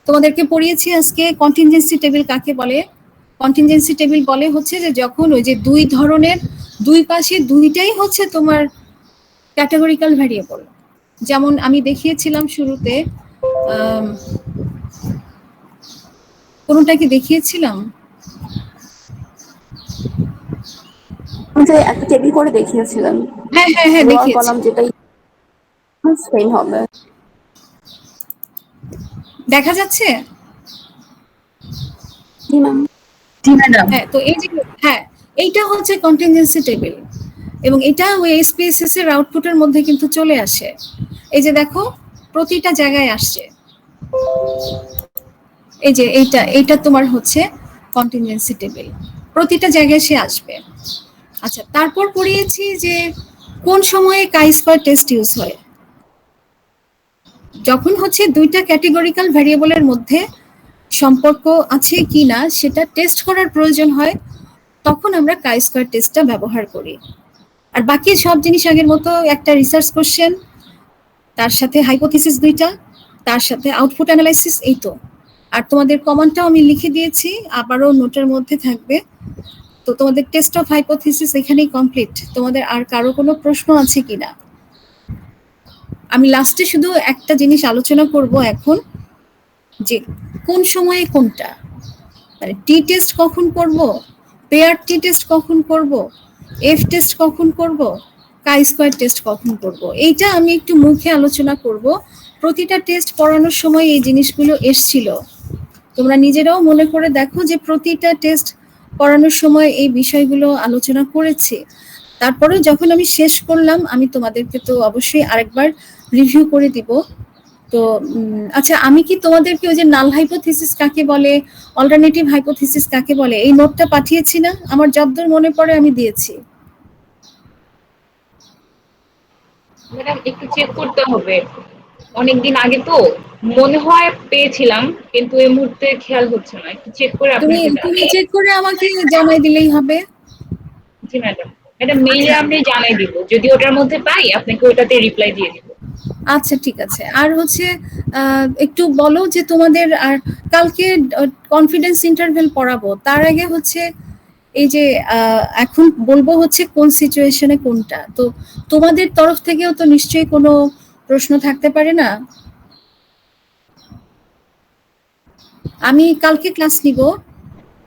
তোমাদেরকে পড়িয়েছি আজকে কন্টিনজেন্সি টেবিল কাকে বলে। কন্টিনজেন্সি টেবিল বলে হচ্ছে যে যখন ওই যে দুই ধরনের, দুই পাশে দুইটাই হচ্ছে তোমার ক্যাটাগরিক্যাল ভ্যারিয়েবল। যেমন আমি দেখিয়েছিলাম শুরুতে, কোনটা কি দেখিয়েছিলাম? যে একটা টেবিল করে দেখিয়েছিলেন, হ্যাঁ হ্যাঁ হ্যাঁ, রো আর দেখিয়েছি। কলাম যেটাই সেম হবে। দেখা যাচ্ছে? জি ম্যাম। জি ম্যাডাম। হ্যাঁ, তো এই যে, হ্যাঁ, এইটা হচ্ছে কন্টিনজেন্সি টেবিল এবং এটা ওই এসপিএসএস এর আউটপুটের মধ্যে কিন্তু চলে আসে। এই যে দেখো, প্রতিটা জায়গায় আসছে। এই যে এইটা তোমার হচ্ছে কন্টিনজেন্সি টেবিল, প্রতিটা জায়গায় সে আসবে। আচ্ছা, তারপর পড়িয়েছি যে কোন সময়ে কাই স্কয়ার টেস্ট ইউজ হয়। যখন হচ্ছে দুইটা ক্যাটেগরিক্যাল ভ্যারিয়েবলের মধ্যে সম্পর্ক আছে কিনা সেটা টেস্ট করার প্রয়োজন হয়, তখন আমরা কাই স্কয়ার টেস্টটা ব্যবহার করি। আর বাকি সব জিনিস আগের মতো, একটা রিসার্চ কোশ্চেন, তার সাথে হাইপোথিসিস দুইটা, তার সাথে আউটপুট অ্যানালাইসিস, এই তো। আর তোমাদের কমান্ডটাও আমি লিখে দিয়েছি, আবারও নোটের মধ্যে থাকবে। তো তোমাদের টেস্ট অফ হাইপোথিসিস এখানেই কমপ্লিট। তোমাদের আর কারো কোনো প্রশ্ন আছে কিনা? আমি লাস্টে শুধু একটা জিনিস আলোচনা করব এখন, যে কোন সময়ে কোনটা, মানে টি টেস্ট কখন করব, পেয়ার টি টেস্ট কখন করব, এফ টেস্ট কখন করব, কাই স্কয়ার টেস্ট কখন করব, এইটা আমি একটু মুখে আলোচনা করব। প্রতিটা টেস্ট পড়ানোর সময় এই জিনিসগুলো এসছিল। তোমরা নিজেরাও মনে করে দেখো যে প্রতিটা টেস্ট পড়ানোর সময় এই বিষয়গুলো আলোচনা করেছি। তারপরে যখন আমি শেষ করলাম, আমি তোমাদেরকে তো অবশ্যই আরেকবার রিভিউ করে দিব। তো আচ্ছা, আমি কি তোমাদেরকে ওই যে নাল হাইপোথিসিস কাকে বলে, অল্টারনেটিভ হাইপোথিসিস কাকে বলে, এই নোটটা পাঠিয়েছি না? আমার যতদূর মনে পড়ে আমি দিয়েছি। ম্যাডাম একটু চেক করতে হবে, অনেকদিন আগে তো, মনে হয় পেয়েছিলাম কিন্তু এই মুহূর্তে খেয়াল হচ্ছে না, একটু চেক করে তুমি আপনাকে তুমি জানাবো। চেক করে আমাকে জানাই দিলেই হবে। জি ম্যাডাম, ম্যাডাম মেইলে আচ্ছা আপনি জানাই দিব, যদি ওটার মধ্যে পাই আপনাকে ওটাতে রিপ্লাই দিয়ে দিব। আচ্ছা, ঠিক আছে। আর হচ্ছে একটু বলো যে তোমাদের আর কালকে কনফিডেন্স ইন্টারভেল পড়াবো, তার আগে হচ্ছে এই যে এখন বলবো হচ্ছে কোন সিচুয়েশনে কোনটা। তো তোমাদের তরফ থেকেও তো নিশ্চয়ই কোনো প্রশ্ন থাকতে পারে না? আমি কালকে ক্লাস নিব।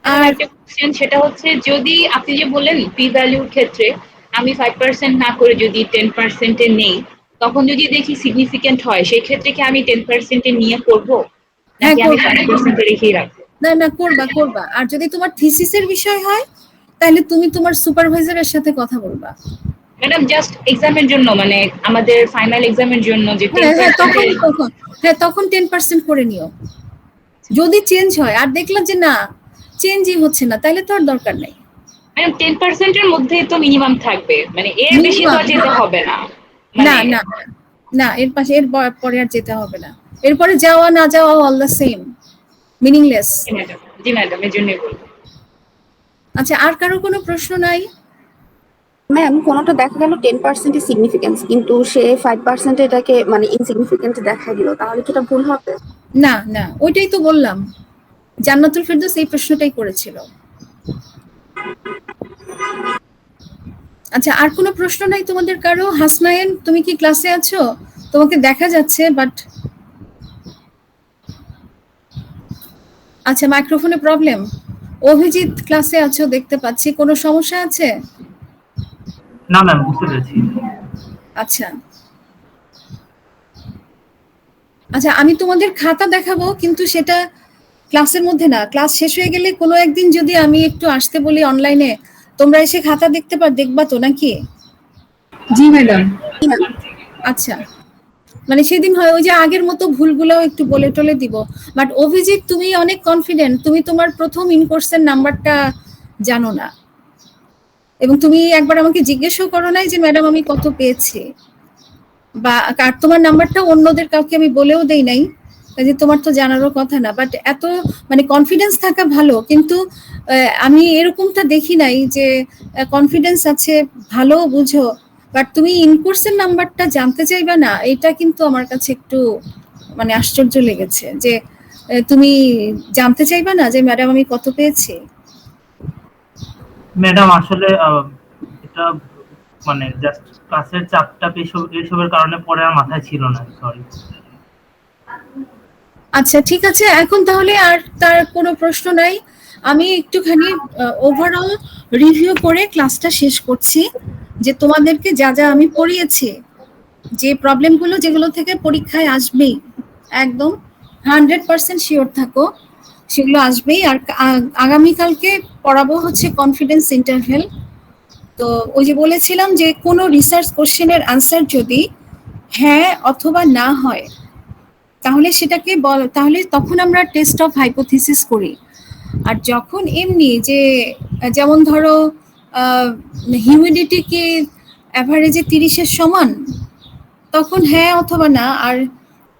আর আর একটা কোশ্চেন, সেটা হচ্ছে যদি আপনি যে বললেন পি ভ্যালুর ক্ষেত্রে আমি 5% না করে যদি 10% এ নেই, তখন যদি দেখি সিগনিফিকেন্ট হয়, সেই ক্ষেত্রে কি আমি 10% এ নিয়ে করবো হ্যাঁ, নাকি আমি করবা। 5% এ রেখেই রাখবো? না না, করবা করবা। আর যদি তোমার থিসিসের বিষয় হয়, তাহলে তুমি তোমার সুপারভাইজারের সাথে কথা বলবা। ম্যাডাম জাস্ট এক্সামের জন্য, মানে আমাদের ফাইনাল এক্সামের জন্য যে হ্যাঁ হ্যাঁ, 10% তখন 10% করে নিও। যদি চেঞ্জ হয় আর দেখলাম যে না, চেঞ্জই হচ্ছে না, তাহলে তো আর দরকার নেই। ম্যাডাম 10% এর মধ্যেই তো মিনিমাম থাকবে, মানে এর বেশি তো আর যেতে হবে না। না মানে না না, এর পাশে এর পরে আর যেতে হবে না। এরপরে যাওয়া না যাওয়া all the same, meaningless. G madam, এর জন্যই বলবো। আচ্ছা, আর কারো কোনো প্রশ্ন নাই? ম্যাম, কোনোটা দেখা গেল 10% সিগনিফিকেন্স, কিন্তু সে 5% এটাকে মানে ইনসিগনিফিকেন্ট দেখা দিল, তাহলে কি এটা ভুল হবে? না না, ওইটাই তো বললাম, জান্নাতুল ফেরদৌস এই প্রশ্নটাই করেছিল। আচ্ছা, আর কোনো প্রশ্ন নাই তোমাদের কারো? হাসনায়েন, তুমি কি ক্লাসে আছো? তোমাকে দেখা যাচ্ছে বাট, আচ্ছা, মাইক্রোফোনে প্রবলেম। অভিজিৎ ক্লাসে আছো দেখতে পাচ্ছি, কোনো সমস্যা আছে? না ম্যাম, বুঝতে পেরেছি। আচ্ছা আচ্ছা, আমি তোমাদের খাতা দেখাবো, কিন্তু সেটা ক্লাসের মধ্যে না। ক্লাস শেষ হয়ে গেলে কোনো একদিন যদি আমি একটু আসতে বলি অনলাইনে, তোমরা এসে খাতা দেখবা তো নাকি? জি ম্যাডাম। আচ্ছা, মানে সেদিন হয় ওই যে আগের মতো ভুলগুলোও একটু বলে টলে দিব। বাট অভিজিৎ, তুমি অনেক কনফিডেন্ট, তুমি তোমার প্রথম ইন কোর্সের নাম্বারটা জানো না, এবং তুমি একবার আমাকে জিজ্ঞেসও করো নাই যে ম্যাডাম আমি কত পেয়েছি, বা আর তোমার নাম্বারটা অন্যদের কাউকে আমি বলেও দেই নাই কাজে তোমার তো জানারও কথা না, বাট এত মানে কনফিডেন্স থাকা ভালো, কিন্তু আমি এরকমটা দেখি নাই যে কনফিডেন্স আছে ভালো বুঝো, বাট তুমি ইনকোর্সের নাম্বারটা জানতে চাইবা না, এটা কিন্তু আমার কাছে একটু মানে আশ্চর্য লেগেছে যে তুমি জানতে চাইবা না যে ম্যাডাম আমি কত পেয়েছি। ম্যাডাম আসলে এটা মানে জাস্ট ক্লাসের চাপটা এসবের কারণে পরে আর মাথায় ছিল না, সরি। আচ্ছা ঠিক আছে, এখন তাহলে আর তার কোনো প্রশ্ন নাই। আমি একটুখানি ওভারঅল রিভিউ করে ক্লাসটা শেষ করছি, যে তোমাদেরকে যা যা আমি পড়িয়েছি, যে প্রবলেমগুলো যেগুলো থেকে পরীক্ষায় আসবেই, একদম 100% শিওর থাকো সেগুলো আসবেই। আর আগামীকালকে পড়াবো হচ্ছে কনফিডেন্স ইন্টারভেল। তো ওই যে বলেছিলাম যে কোনো রিসার্চ কোশ্চেনের আনসার যদি হ্যাঁ অথবা না হয়, তাহলে সেটাকে তাহলে তখন আমরা টেস্ট অফ হাইপোথিসিস করি। আর যখন এমনি যে যেমন ধরো হিউমিডিটি কি অ্যাভারেজে 30-এর সমান, তখন হ্যাঁ অথবা না, আর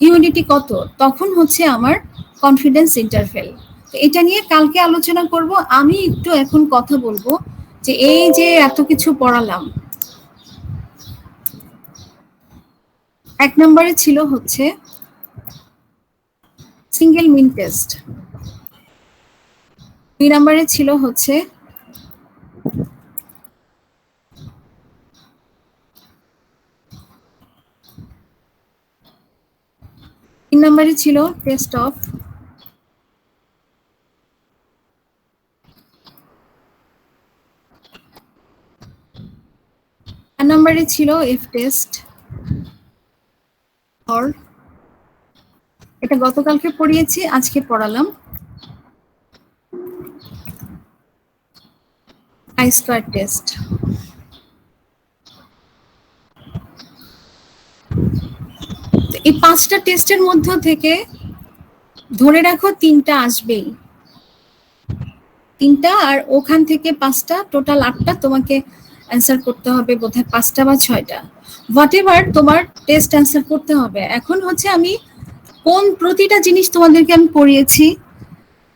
হিউমিডিটি কত, তখন হচ্ছে আমার কনফিডেন্স ইন্টারভেল। এটা নিয়ে কালকে আলোচনা করব। আমি একটু এখন কথা বলবো যে এই যে এত কিছু পড়ালাম, 1 নম্বরে ছিল হচ্ছে সিঙ্গেল মিন টেস্ট, 2 নম্বরে ছিল হচ্ছে নম্বরে ছিল টেস্ট অফ, 4 নম্বরে ছিল এফ টেস্ট, অর এটা গতকালকে পড়িয়েছি, আজকে পড়ালাম আই স্কয়ার টেস্ট। এই 5টা টেস্টের মধ্য থেকে ধরে রাখো 3টা আসবেই, 3টা, আর ওখান থেকে 5টা, টোটাল 8টা তোমাকে অ্যান্সার করতে হবে, বোধহয় 5টা বা 6টা, হোয়াট এভার তোমার টেস্ট অ্যান্সার করতে হবে। এখন হচ্ছে আমি কোন প্রতিটা জিনিস তোমাদেরকে আমি পড়িয়েছি,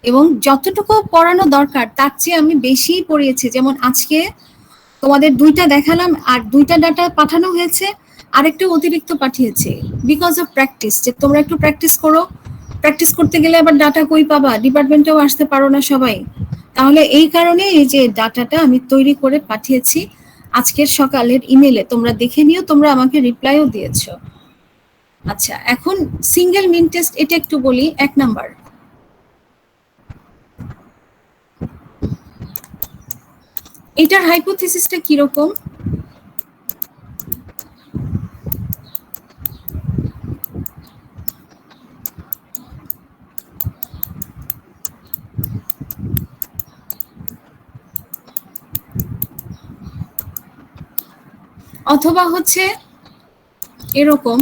এবং যতটুকু পড়ানো দরকার তার চেয়ে আমি বেশি পড়িয়েছি। যেমন আজকে তোমাদের 2টা দেখালাম, আর 2টা ডাটা পাঠানো হয়েছে, আরেকটা অতিরিক্ত পাঠিয়েছি বিকজ অফ প্র্যাকটিস, যে তোমরা একটু প্র্যাকটিস করো। প্র্যাকটিস করতে গেলে আবার ডাটা কই পাবা, ডিপার্টমেন্টেও আসতে পারো না সবাই, তাহলে এই কারণে এই যে ডাটাটা আমি তৈরি করে পাঠিয়েছি আজকের সকালের ইমেলে, তোমরা দেখে নিও, তোমরা আমাকে রিপ্লাইও দিয়েছো। আচ্ছা, এখন সিঙ্গেল মিন টেস্ট এটা একটু বলি। 1 নাম্বার, এটার হাইপোথিসিসটা কিরকম? অথবা হচ্ছে এরকম,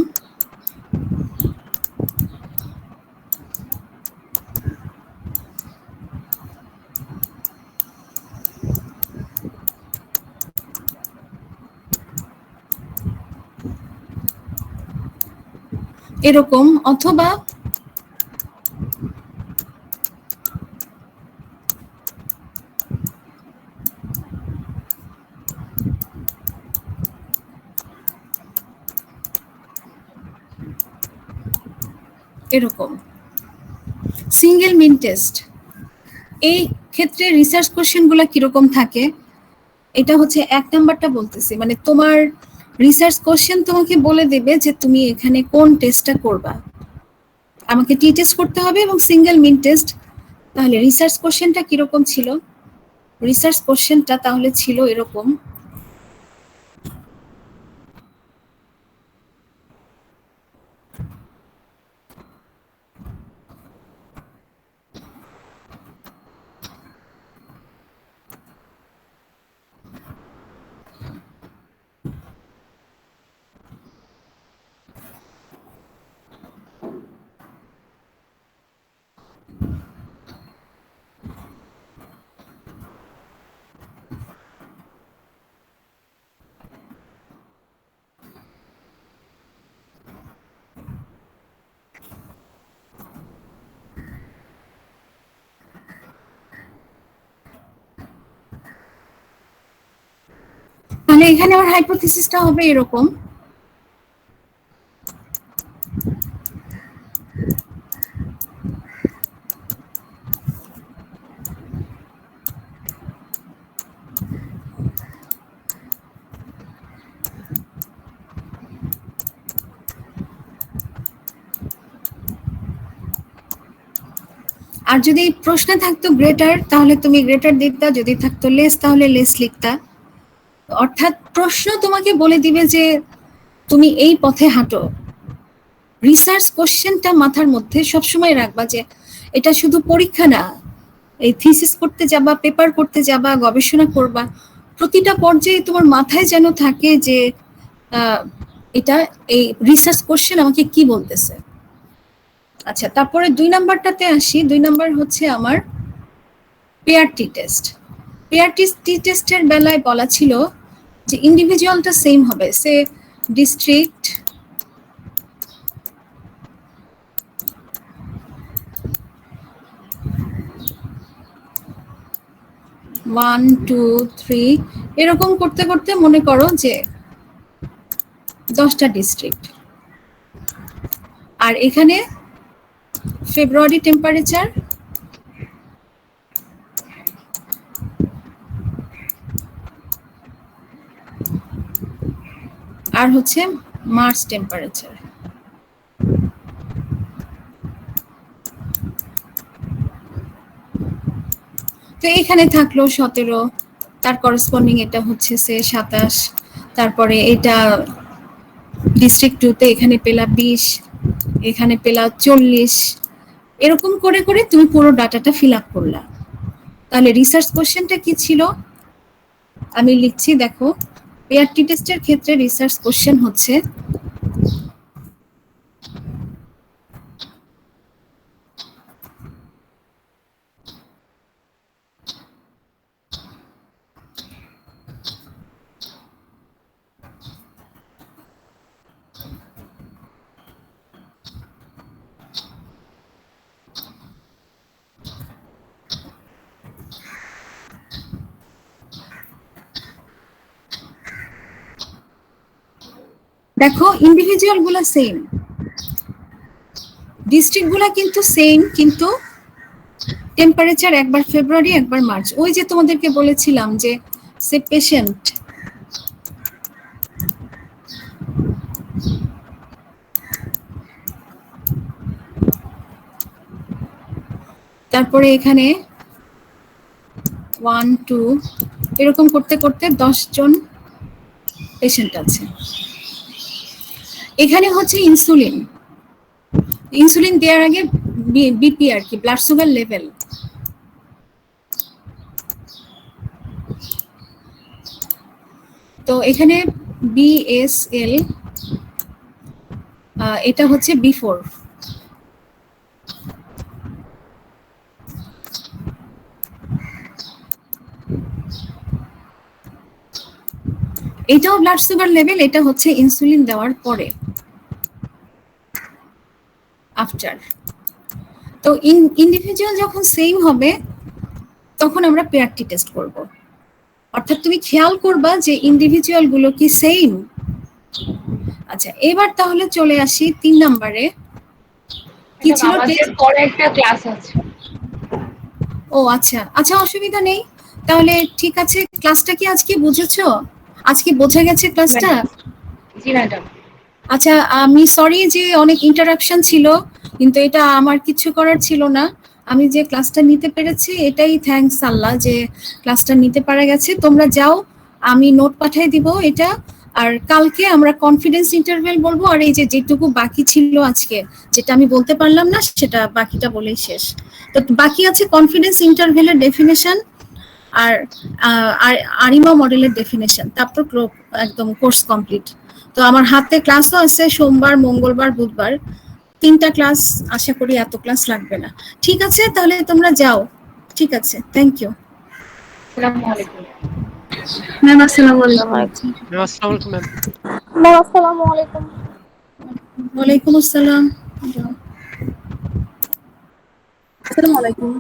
এরকম, অথবা এরকম। সিঙ্গেল মিন টেস্ট, এই ক্ষেত্রে রিসার্চ কোশ্চেন গুলা কিরকম থাকে, এটা হচ্ছে 1 নাম্বারটা বলতেছি, মানে তোমার রিসার্চ কোশ্চেন তোমাকে বলে দেবে যে তুমি এখানে কোন টেস্টটা করবা। আমাকে টি টেস্ট করতে হবে এবং সিঙ্গেল মিন টেস্ট। তাহলে রিসার্চ কোশ্চেনটা কিরকম ছিল? রিসার্চ কোশ্চেনটা তাহলে ছিল এরকম, তাহলে এখানে আমার হাইপোথিসিসটা হবে এরকম, আর যদি প্রশ্নে থাকতো গ্রেটার তাহলে তুমি গ্রেটার দিতা, যদি থাকতো লেস তাহলে লেস লিখতা। অর্থাৎ প্রশ্ন তোমাকে বলে দিবে যে তুমি এই পথে হাঁটো। রিসার্চ কোশ্চেনটা মাথার মধ্যে সবসময় রাখবা যে এটা শুধু পরীক্ষা না, এই থিসিস করতে যাবা, পেপার করতে যাবা, গবেষণা করবা, প্রতিটা পর্যায়ে তোমার মাথায় যেন থাকে যে এটা এই রিসার্চ কোশ্চেন আমাকে কি বলতেছে। আচ্ছা, তারপরে 2 নাম্বারটাতে আসি। 2 নাম্বার হচ্ছে আমার পেয়ার টি টেস্ট। পেয়ার টি টেস্টের বেলায় বলা ছিল যে ইন্ডিভিজুয়ালটা সেম হবে, সে ডিস্ট্রিক্ট, ওয়ান টু থ্রি এরকম করতে করতে মনে করো যে 10টা ডিস্ট্রিক্ট, আর এখানে ফেব্রুয়ারি টেম্পারেচার, আর হচ্ছে মার্চ টেম্পারেচার। তো এখানে থাকলো 17, তার করসপন্ডিং এটা হচ্ছে সে 27, তারপরে এটা ডিস্ট্রিক্ট 2তে এখানে পেলা 20, এখানে পেলা 40, এরকম করে করে তুমি পুরো ডাটাটা ফিল আপ করলা। তাহলে রিসার্চ কোশ্চেনটা কি ছিল আমি লিখছি, দেখো পেয়ার টি টেস্টের ক্ষেত্রে রিসার্চ কোশ্চেন হচ্ছে দেখো ইন্ডিভিজুয়াল গুলা সেম, ডিস্ট্রিক্ট গুলা কিন্তু সেম, কিন্তু টেম্পারেচার একবার ফেব্রুয়ারি একবার মার্চ। ওই যে তোমাদেরকে বলেছিলাম যে সে পেশেন্ট, তারপরে এখানে 1 2 এরকম করতে করতে 10 জন পেশেন্ট আছে। এখানে হচ্ছে ইনসুলিন, ইনসুলিন দেওয়ার আগে বিপি আর কি, ব্লাড সুগার লেভেল। তো এখানে বিএসএল, এটা হচ্ছে বিফোর, এটাও ব্লাড সুগার লেভেল, এটা হচ্ছে ইনসুলিন দেওয়ার পরে, আফটার। তো ইন্ডিভিজুয়াল যখন সেম হবে তখন আমরা পেয়ার টি টেস্ট করব। অর্থাৎ তুমি খেয়াল করবা যে ইন্ডিভিজুয়াল গুলো কি সেম। আচ্ছা, এবার তাহলে চলে আসি 3 নম্বরে। কি ছিল? আমাদের পরে একটা ক্লাস আছে। ও আচ্ছা আচ্ছা, অসুবিধা নেই। তাহলে ঠিক আছে, ক্লাসটা কি আজকে বুঝেছো? আজকে বোঝা গেছে ক্লাসটা? জি ম্যাডাম। আচ্ছা, আমি সরি যে অনেক ইন্টারাপশন ছিল, কিন্তু এটা আমার কিছু করার ছিল না। আমি যে ক্লাসটা নিতে পেরেছি এটাই থ্যাঙ্কস আল্লাহ যে ক্লাসটা নিতে পারা গেছে। তোমরা যাও, আমি নোট পাঠিয়ে দিব এটা। আর কালকে আমরা কনফিডেন্স ইন্টারভেল বলবো, আর এই যে যেটুকু বাকি ছিল আজকে, যেটা আমি বলতে পারলাম না সেটা বাকিটা বলেই শেষ। তো বাকি আছে কনফিডেন্স ইন্টারভেলের ডেফিনেশন আর আরিমা মডেলের ডেফিনেশন, তারপর একদম কোর্স কমপ্লিট। তো আমার হাতে ক্লাসও আছে সোমবার, মঙ্গলবার, বুধবার, 3টা ক্লাস। আশা করি এত ক্লাস লাগবে না। ঠিক আছে, তাহলে তোমরা যাও। ঠিক আছে, থ্যাংক ইউ। আসসালামু আলাইকুম। ম্যাম আসসালামু আলাইকুম। আসসালামু আলাইকুম ম্যাম। ম্যাম আসসালামু আলাইকুম। ওয়ালাইকুম আসসালাম। আসসালামু আলাইকুম।